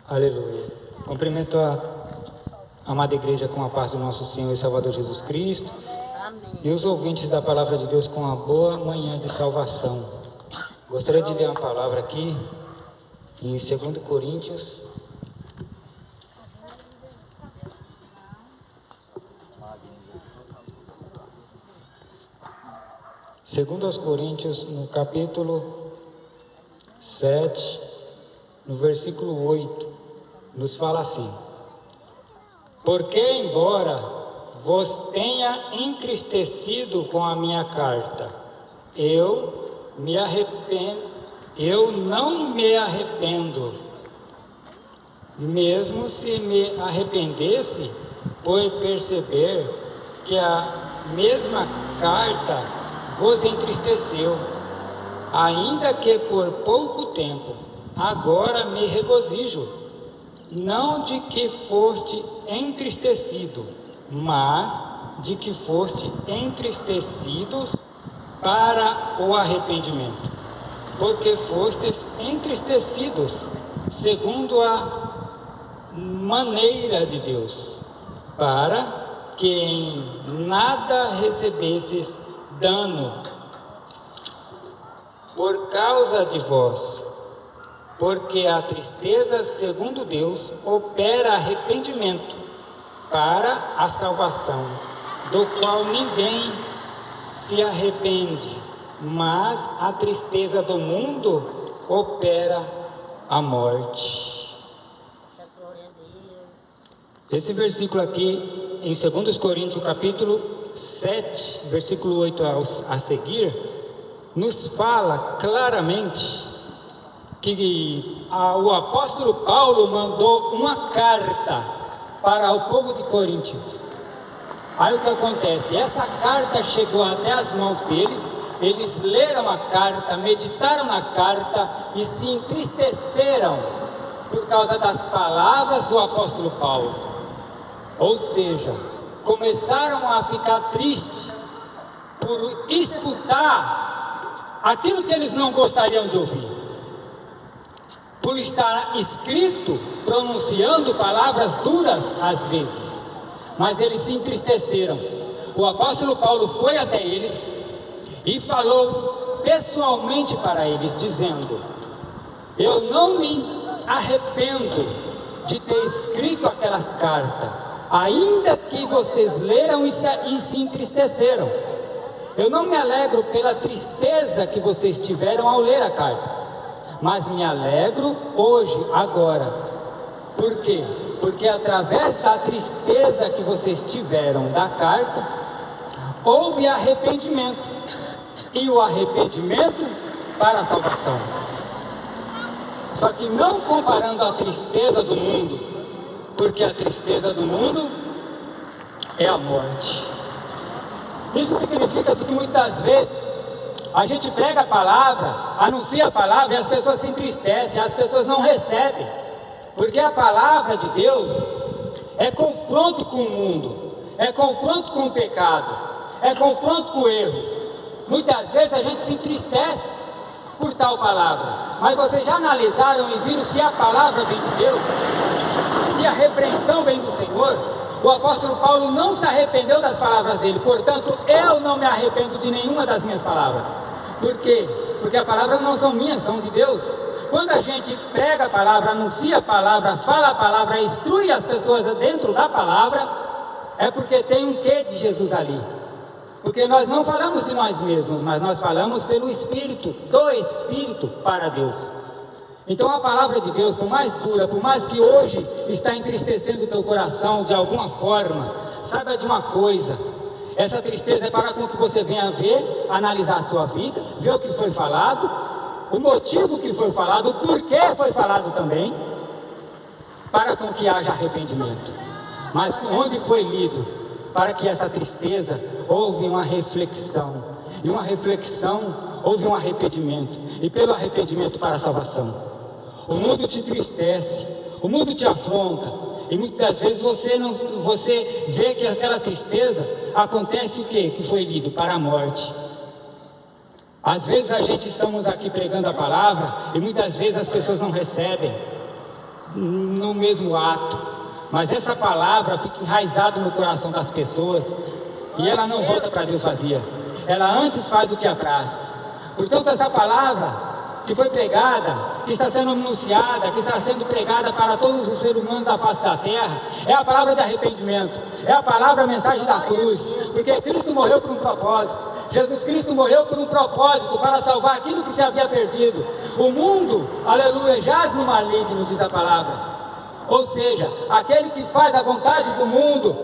Aleluia. Cumprimento a amada igreja com a paz do nosso Senhor e Salvador Jesus Cristo. Amém. E os ouvintes da palavra de Deus com uma boa manhã de salvação. Gostaria de ler uma palavra aqui em 2 Coríntios. Segundo aos Coríntios, no capítulo 7, no versículo 8, nos fala assim: porque embora vos tenha entristecido com a minha carta, eu não me arrependo, mesmo se me arrependesse por perceber que a mesma carta vos entristeceu, ainda que por pouco tempo. Agora me regozijo, não de que foste entristecido, mas de que foste entristecidos para o arrependimento, porque fostes entristecidos segundo a maneira de Deus, para que em nada recebesses dano por causa de vós, porque a tristeza segundo Deus opera arrependimento para a salvação, do qual ninguém se arrepende, mas a tristeza do mundo opera a morte. Glória a Deus. Esse versículo aqui em 2 Coríntios capítulo 7, versículo 8 a seguir, nos fala claramente que o apóstolo Paulo mandou uma carta para o povo de Coríntios. Aí o que acontece? Essa carta chegou até as mãos deles, eles leram a carta, meditaram na carta e se entristeceram por causa das palavras do apóstolo Paulo. Ou seja, começaram a ficar tristes por escutar aquilo que eles não gostariam de ouvir, por estar escrito, pronunciando palavras duras às vezes, mas eles se entristeceram. O apóstolo Paulo foi até eles e falou pessoalmente para eles, dizendo: eu não me arrependo de ter escrito aquelas cartas, ainda que vocês leram e se entristeceram. Eu não me alegro pela tristeza que vocês tiveram ao ler a carta, mas me alegro hoje, agora. Por quê? Porque através da tristeza que vocês tiveram da carta, houve arrependimento, e o arrependimento para a salvação. Só que não comparando a tristeza do mundo, porque a tristeza do mundo é a morte. Isso significa que muitas vezes a gente prega a palavra, anuncia a palavra e as pessoas se entristecem, as pessoas não recebem, porque a palavra de Deus é confronto com o mundo, é confronto com o pecado, é confronto com o erro. Muitas vezes a gente se entristece por tal palavra, mas vocês já analisaram e viram se a palavra vem de Deus? Se a repreensão vem do Senhor? O apóstolo Paulo não se arrependeu das palavras dele, portanto, eu não me arrependo de nenhuma das minhas palavras. Por quê? Porque as palavras não são minhas, são de Deus. Quando a gente prega a palavra, anuncia a palavra, fala a palavra, instrui as pessoas dentro da palavra, é porque tem um quê de Jesus ali. Porque nós não falamos de nós mesmos, mas nós falamos pelo Espírito, do Espírito para Deus. Então a palavra de Deus, por mais dura, por mais que hoje está entristecendo o teu coração de alguma forma, saiba de uma coisa: essa tristeza é para com que você venha ver, analisar a sua vida, ver o que foi falado, o motivo que foi falado, o porquê foi falado também, para com que haja arrependimento. Mas onde foi lido, para que essa tristeza houve uma reflexão, e uma reflexão houve um arrependimento, e pelo arrependimento para a salvação. O mundo te entristece, o mundo te afronta, e muitas vezes você vê que aquela tristeza acontece o quê? Que foi lido para a morte. Às vezes a gente estamos aqui pregando a palavra e muitas vezes as pessoas não recebem. no mesmo ato, mas essa palavra fica enraizada no coração das pessoas e ela não volta para Deus vazia, ela antes faz o que apraz. Portanto, essa palavra que foi pregada, que está sendo anunciada, que está sendo pregada para todos os seres humanos da face da terra, é a palavra de arrependimento, é a palavra, a mensagem da cruz, porque Cristo morreu por um propósito, Jesus Cristo morreu por um propósito, para salvar aquilo que se havia perdido. O mundo, aleluia, jaz no maligno, diz a palavra, ou seja, aquele que faz a vontade do mundo,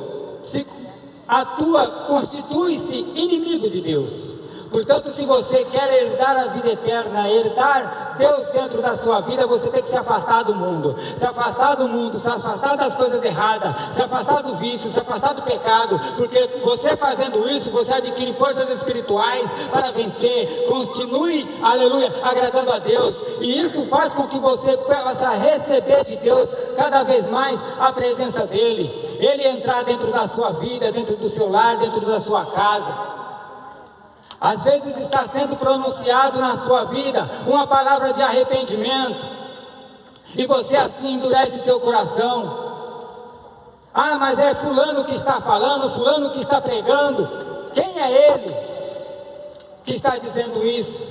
constitui-se inimigo de Deus. Portanto, se você quer herdar a vida eterna, herdar Deus dentro da sua vida, você tem que se afastar do mundo, se afastar das coisas erradas, se afastar do vício, se afastar do pecado, porque você fazendo isso, você adquire forças espirituais para vencer. Continue, aleluia, agradando a Deus, e isso faz com que você possa receber de Deus cada vez mais a presença dEle, Ele entrar dentro da sua vida, dentro do seu lar, dentro da sua casa. Às vezes está sendo pronunciado na sua vida uma palavra de arrependimento, e você assim endurece seu coração. Ah, mas é fulano que está falando, fulano que está pregando. Quem é ele que está dizendo isso?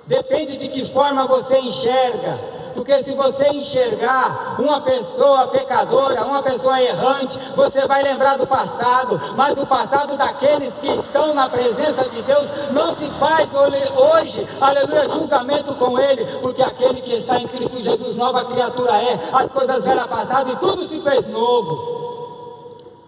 Depende de que forma você enxerga. Porque se você enxergar uma pessoa pecadora, uma pessoa errante, você vai lembrar do passado, mas o passado daqueles que estão na presença de Deus não se faz hoje, aleluia, julgamento com ele, porque aquele que está em Cristo Jesus, nova criatura é, as coisas velhas passaram e tudo se fez novo.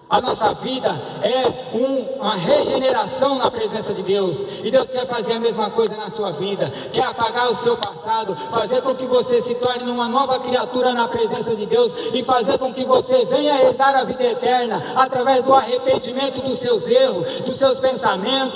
A nossa vida é uma regeneração na presença de Deus, e Deus quer fazer a mesma coisa na sua vida, quer apagar o seu passado, fazer com que você se torne uma nova criatura na presença de Deus, e fazer com que você venha herdar a vida eterna, através do arrependimento dos seus erros, dos seus pensamentos,